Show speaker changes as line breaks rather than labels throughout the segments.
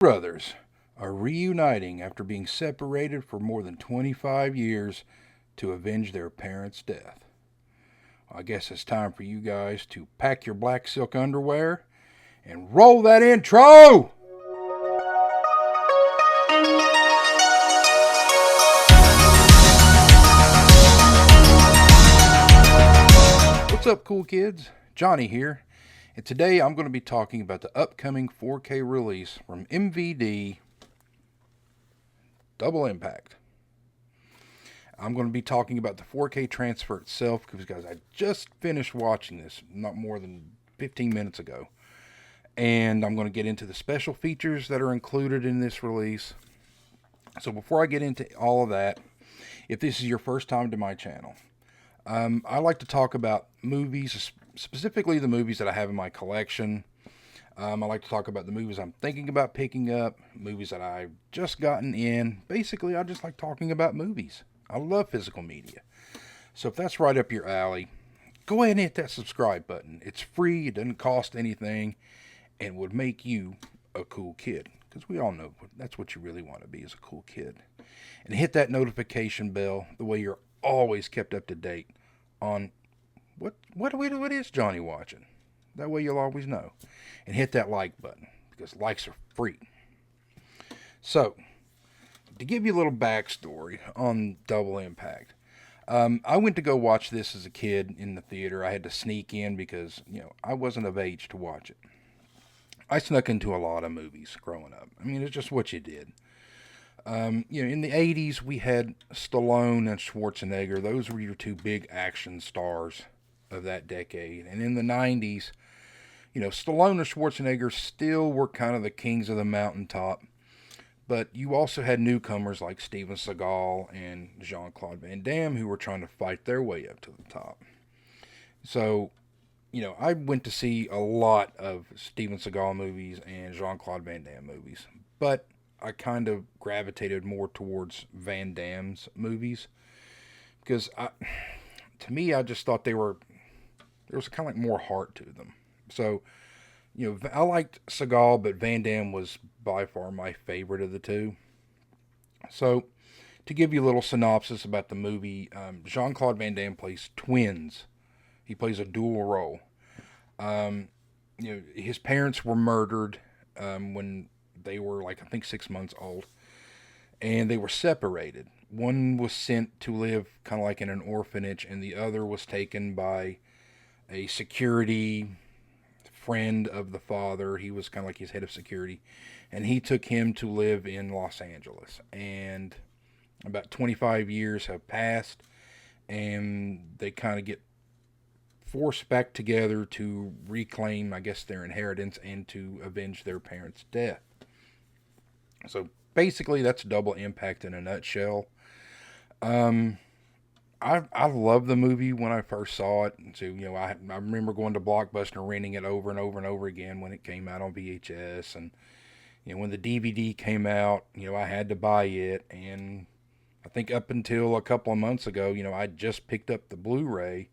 Brothers are reuniting after being separated for more than 25 years to avenge their parents' death. I guess it's time for you guys to pack your black silk underwear and roll that intro! What's up, cool kids? Johnny here, and today I'm going to be talking about the upcoming 4K release from MVD, Double Impact. I'm going to be talking about the 4K transfer itself because, guys, I just finished watching this not more than 15 minutes ago. And I'm going to get into the special features that are included in this release. So before I get into all of that, if this is your first time to my channel, I like to talk about movies, specifically the movies that I have in my collection. I like to talk about the movies I'm thinking about picking up, movies that I've just gotten in. Basically, I just like talking about movies. I love physical media. So if that's right up your alley, go ahead and hit that subscribe button. It's free, it doesn't cost anything, and would make you a cool kid. Because we all know that's what you really want to be, is a cool kid. And hit that notification bell, the way you're always kept up to date on what is Johnny watching. That way you'll always know. And hit that like button, because likes are free. So, to give you a little backstory on Double Impact, I went to go watch this as a kid in the theater. I had to sneak in because, I wasn't of age to watch it. I snuck into a lot of movies growing up. I mean, it's just what you did. In the 80s, we had Stallone and Schwarzenegger. Those were your two big action stars of that decade. And in the 90s, Stallone and Schwarzenegger still were kind of the kings of the mountaintop. But you also had newcomers like Steven Seagal and Jean-Claude Van Damme who were trying to fight their way up to the top. So, I went to see a lot of Steven Seagal movies and Jean-Claude Van Damme movies. But I kind of gravitated more towards Van Damme's movies. Because, to me, I just thought there was kind of like more heart to them. So, I liked Seagal, but Van Damme was by far my favorite of the two. So, to give you a little synopsis about the movie, Jean-Claude Van Damme plays twins. He plays a dual role. His parents were murdered when they were, I think 6 months old. And they were separated. One was sent to live kind of like in an orphanage, and the other was taken by a security friend of the father. He was kind of like his head of security, and he took him to live in Los Angeles. And about 25 years have passed, and they kind of get forced back together to reclaim, I guess, their inheritance and to avenge their parents' death. So basically, that's Double Impact in a nutshell. I loved the movie when I first saw it. So, I remember going to Blockbuster and renting it over and over and over again when it came out on VHS. And, when the DVD came out, I had to buy it. And I think up until a couple of months ago, I just picked up the Blu-ray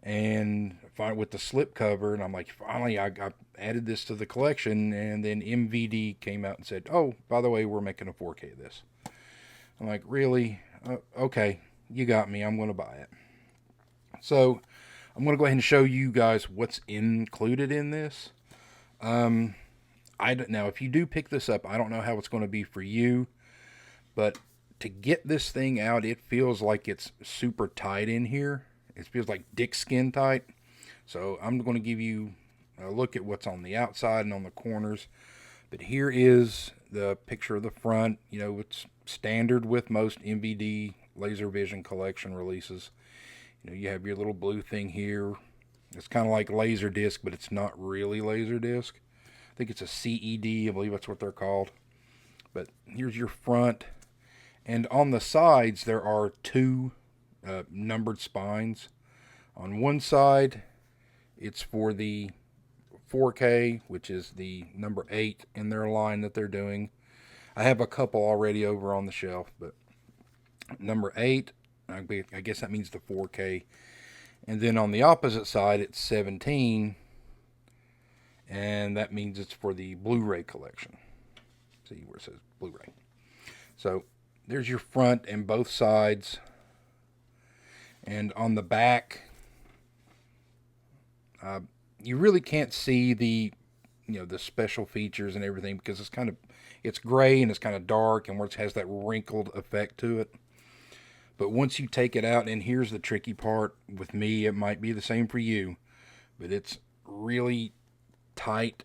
and with the slipcover. And I'm like, finally, I added this to the collection. And then MVD came out and said, oh, by the way, we're making a 4K of this. I'm like, really? Okay. You got me. I'm going to buy it. So, I'm going to go ahead and show you guys what's included in this. Now, if you do pick this up, I don't know how it's going to be for you, but to get this thing out, it feels like it's super tight in here. It feels like dick skin tight. So, I'm going to give you a look at what's on the outside and on the corners. But here is the picture of the front. It's standard with most MVD laser vision collection releases. You have your little blue thing here. It's kind of like Laserdisc, but it's not really Laserdisc. I think it's a CED. I believe that's what they're called. But here's your front. And on the sides, there are two numbered spines. On one side, it's for the 4K, which is the number 8 in their line that they're doing. I have a couple already over on the shelf, but number 8, I guess that means the 4K. And then on the opposite side, it's 17, and that means it's for the Blu-ray collection. see where it says Blu-ray. So there's your front and both sides. And on the back, you really can't see the special features and everything because it's gray and it's kind of dark and where it has that wrinkled effect to it. But once you take it out, and here's the tricky part with me, it might be the same for you, but it's really tight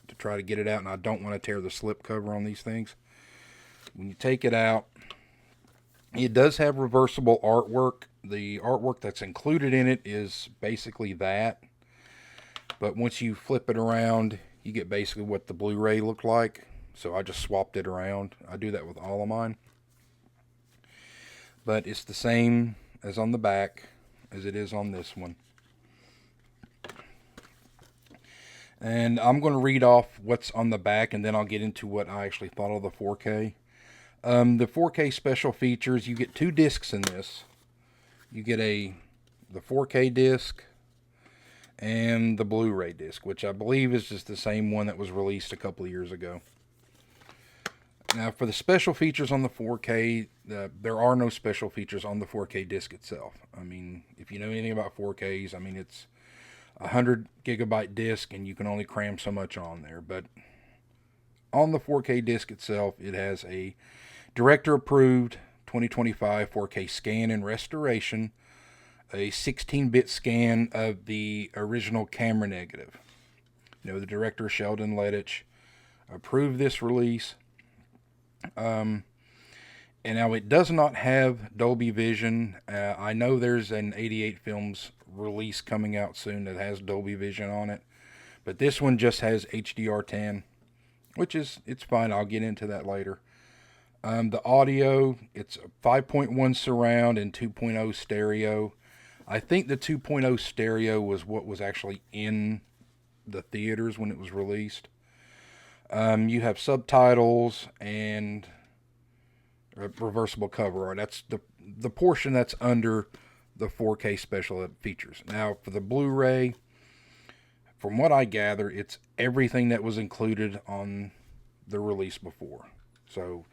to try to get it out, and I don't want to tear the slip cover on these things. When you take it out, it does have reversible artwork. The artwork that's included in it is basically that. But once you flip it around, you get basically what the Blu-ray looked like. So I just swapped it around. I do that with all of mine. But it's the same as on the back as it is on this one. And I'm going to read off what's on the back, and then I'll get into what I actually thought of the 4K. The 4K special features, you get 2 discs in this. You get the 4K disc and the Blu-ray disc, which I believe is just the same one that was released a couple of years ago. Now, for the special features on the 4K, there are no special features on the 4K disc itself. I mean, if you know anything about 4Ks, I mean, it's a 100 gigabyte disc, and you can only cram so much on there. But on the 4K disc itself, it has a director-approved 2025 4K scan and restoration, a 16-bit scan of the original camera negative. The director, Sheldon Lettich, approved this release. And now it does not have Dolby Vision. I know there's an 88 Films release coming out soon that has Dolby Vision on it, but this one just has HDR10, which it's fine. I'll get into that later. The audio, it's 5.1 surround and 2.0 stereo. I think the 2.0 stereo was what was actually in the theaters when it was released. You have subtitles and reversible cover art. That's the portion that's under the 4K special features. Now, for the Blu-ray, from what I gather, it's everything that was included on the release before. So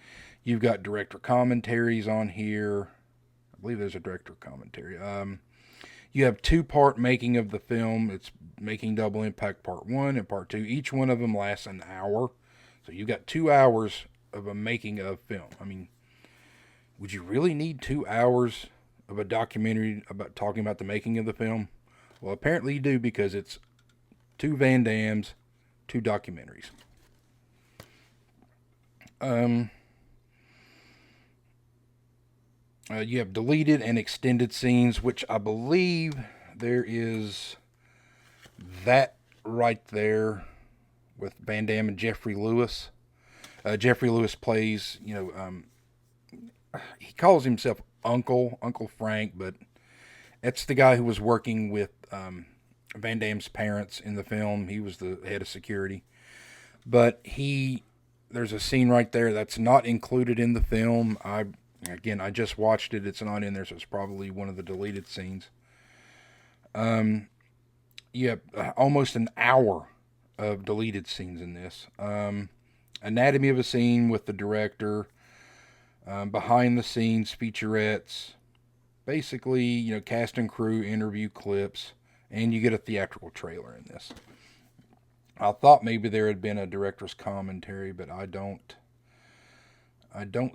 you've got director commentaries on here. I believe there's a director commentary. You have 2-part making of the film. It's Making Double Impact Part 1 and Part 2. Each one of them lasts an hour. So you've got 2 hours of a making of film. I mean, would you really need 2 hours of a documentary about talking about the making of the film? Well, apparently you do, because it's 2 Van Dammes, 2 documentaries. You have deleted and extended scenes, which I believe there is that right there with Van Damme and Jeffrey Lewis. Jeffrey Lewis plays, he calls himself Uncle Frank, but that's the guy who was working with Van Damme's parents in the film. He was the head of security. But there's a scene right there that's not included in the film. I just watched it. It's not in there, so it's probably one of the deleted scenes. You have almost an hour of deleted scenes in this. Anatomy of a scene with the director, behind the scenes featurettes, basically, cast and crew interview clips, and you get a theatrical trailer in this. I thought maybe there had been a director's commentary, but I don't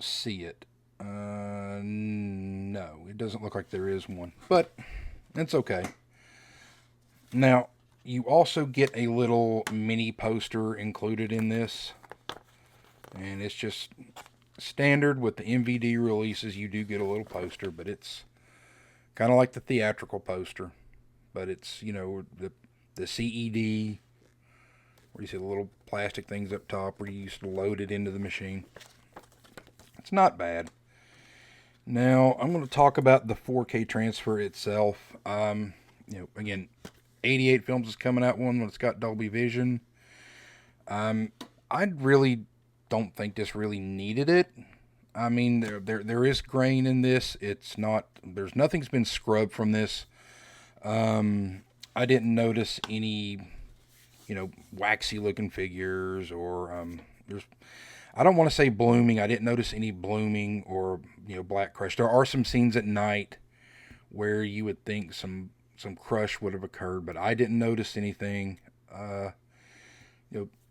see it. No, it doesn't look like there is one, but it's okay. Now, you also get a little mini poster included in this, and it's just standard with the MVD releases. You do get a little poster, but it's kind of like the theatrical poster, but it's, the CED, where you see the little plastic things up top where you used to load it into the machine. It's not bad. Now, I'm going to talk about the 4K transfer itself. Again, 88 Films is coming out one when it's got Dolby Vision. I really don't think this really needed it. I mean, there is grain in this. Nothing's been scrubbed from this. I didn't notice any, waxy looking figures or I don't want to say blooming. I didn't notice any blooming or black crush. There are some scenes at night where you would think some crush would have occurred, but I didn't notice anything.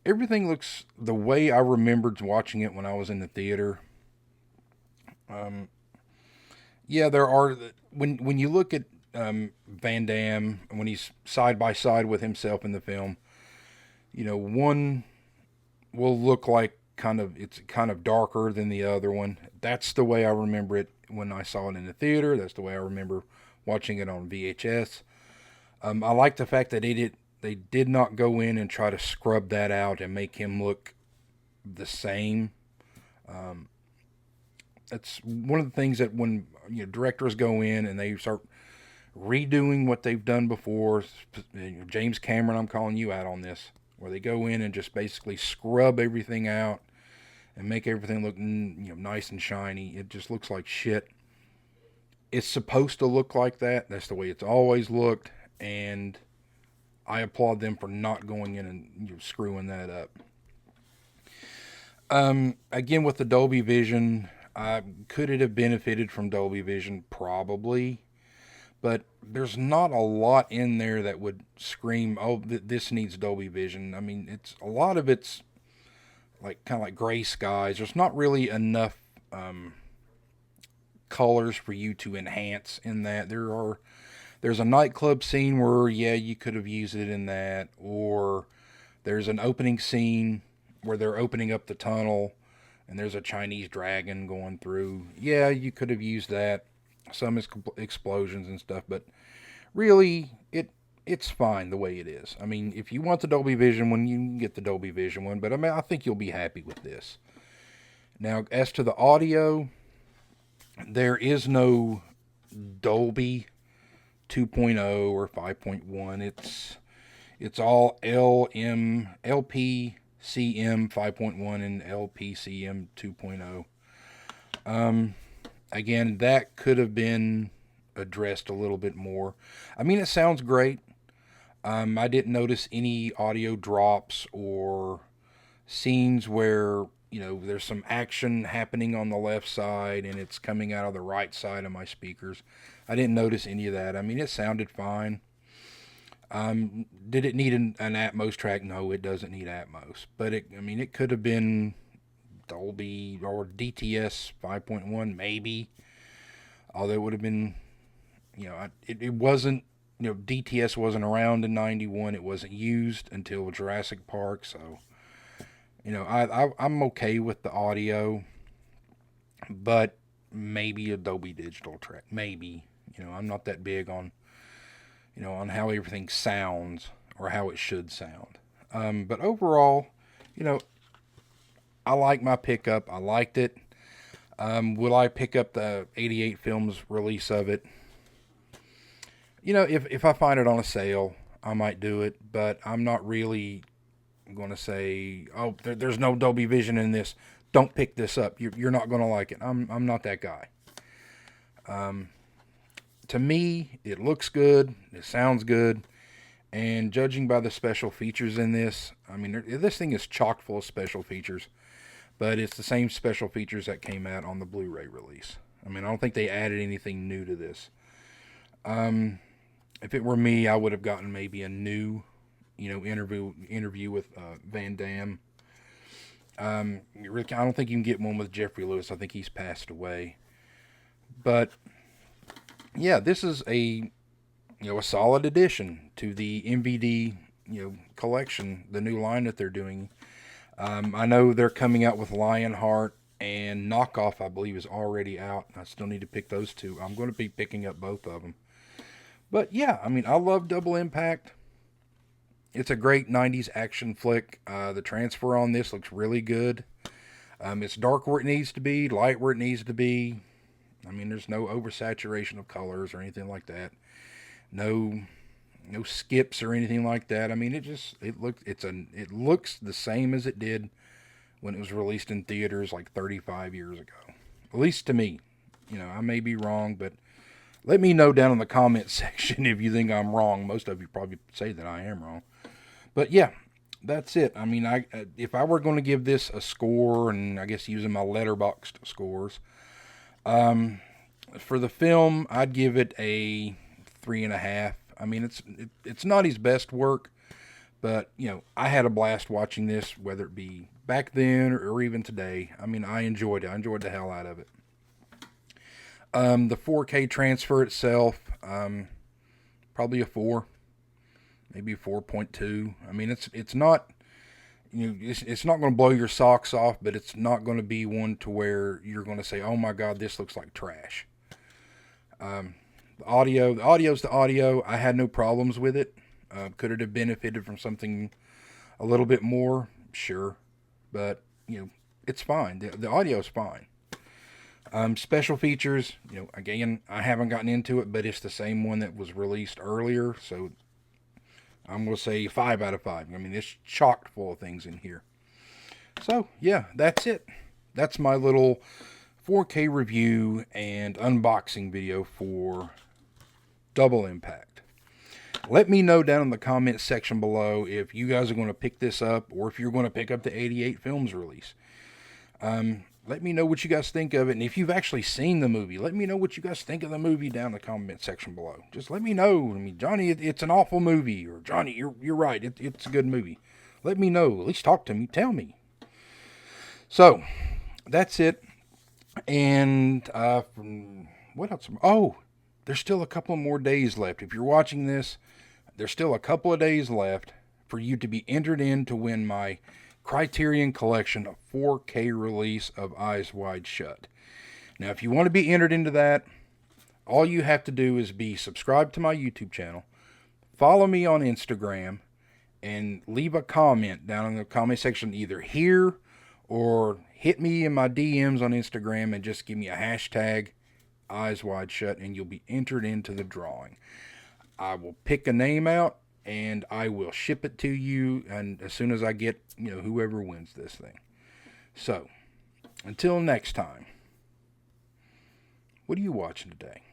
Everything looks the way I remembered watching it when I was in the theater. Yeah, there are when you look at Van Damme when he's side by side with himself in the film. One will look like it's kind of darker than the other one. That's the way I remember it when I saw it in the theater. That's the way I remember watching it on VHS. I like the fact that they did not go in and try to scrub that out and make him look the same. That's one of the things that when directors go in and they start redoing what they've done before. James Cameron, I'm calling you out on this, where they go in and just basically scrub everything out and make everything look nice and shiny. It just looks like shit. It's supposed to look like that. That's the way it's always looked, and I applaud them for not going in and screwing that up. Again, with the Dolby Vision, could it have benefited from Dolby Vision? Probably. But there's not a lot in there that would scream, "Oh, this needs Dolby Vision." I mean, a lot of it's kind of like gray skies. There's not really enough colors for you to enhance in that. There's a nightclub scene where you could have used it in that, or there's an opening scene where they're opening up the tunnel and there's a Chinese dragon going through. Yeah, you could have used that. Some explosions and stuff, but really it's fine the way it is. I mean, if you want the Dolby Vision one, you can get the Dolby Vision one, but I think you'll be happy with this. Now, as to the audio, there is no Dolby 2.0 or 5.1. It's all LPCM 5.1 and LPCM 2.0. Again, that could have been addressed a little bit more. I mean, it sounds great. I didn't notice any audio drops or scenes where, there's some action happening on the left side and it's coming out of the right side of my speakers. I didn't notice any of that. I mean, it sounded fine. Did it need an Atmos track? No, it doesn't need Atmos. But it could have been Dolby or DTS 5.1 maybe, although it would have been, it wasn't, DTS wasn't around in 91. It wasn't used until Jurassic Park. So, I'm okay with the audio, but maybe a Dolby Digital track, maybe. I'm not that big on, on how everything sounds or how it should sound. But overall, I like my pickup. I liked it. Will I pick up the 88 Films release of it? If I find it on a sale, I might do it. But I'm not really going to say, "Oh, there's no Dolby Vision in this. Don't pick this up. You're not going to like it." I'm not that guy. To me, it looks good. It sounds good. And judging by the special features in this, I mean, this thing is chock full of special features. But it's the same special features that came out on the Blu-ray release. I mean, I don't think they added anything new to this. If it were me, I would have gotten maybe a new, interview with Van Damme. I don't think you can get one with Jeffrey Lewis. I think he's passed away. But yeah, this is a solid addition to the MVD collection, the new line that they're doing. I know they're coming out with Lionheart and Knockoff, I believe, is already out. I still need to pick those two. I'm going to be picking up both of them. But yeah, I mean, I love Double Impact. It's a great 90s action flick. The transfer on this looks really good. It's dark where it needs to be, light where it needs to be. I mean, there's no oversaturation of colors or anything like that. No skips or anything like that. I mean, it looks the same as it did when it was released in theaters like 35 years ago. At least to me. I may be wrong, but let me know down in the comment section if you think I'm wrong. Most of you probably say that I am wrong. But yeah, that's it. I mean, if I were going to give this a score, and I guess using my letterboxed scores, for the film, I'd give it a 3.5. I mean, it's not his best work, but I had a blast watching this, whether it be back then or even today. I mean, I enjoyed it. I enjoyed the hell out of it. The 4K transfer itself, probably a 4, maybe 4.2. I mean, it's not it's not going to blow your socks off, but it's not going to be one to where you're going to say, "Oh my God, this looks like trash." The audio's the audio. I had no problems with it. Could it have benefited from something a little bit more? Sure, but it's fine. The audio's fine. Special features, again, I haven't gotten into it, but it's the same one that was released earlier, so I'm going to say 5 out of 5. I mean, it's chocked full of things in here. So, yeah, that's it. That's my little 4K review and unboxing video for Double Impact. Let me know down in the comments section below if you guys are going to pick this up or if you're going to pick up the 88 Films release. Let me know what you guys think of it, and if you've actually seen the movie, let me know what you guys think of the movie down in the comment section below. Just let me know. I mean, Johnny, it's an awful movie, or Johnny, you're right, it's a good movie. Let me know. At least talk to me. Tell me. So, that's it. And what else? Oh, there's still a couple more days left. If you're watching this, there's still a couple of days left for you to be entered in to win my Criterion Collection, a 4K release of Eyes Wide Shut. Now, if you want to be entered into that, all you have to do is be subscribed to my YouTube channel, follow me on Instagram, and leave a comment down in the comment section either here or hit me in my DMs on Instagram and just give me a hashtag Eyes Wide Shut, and you'll be entered into the drawing. I will pick a name out, and I will ship it to you, and as soon as I get, whoever wins this thing. So, until next time, what are you watching today?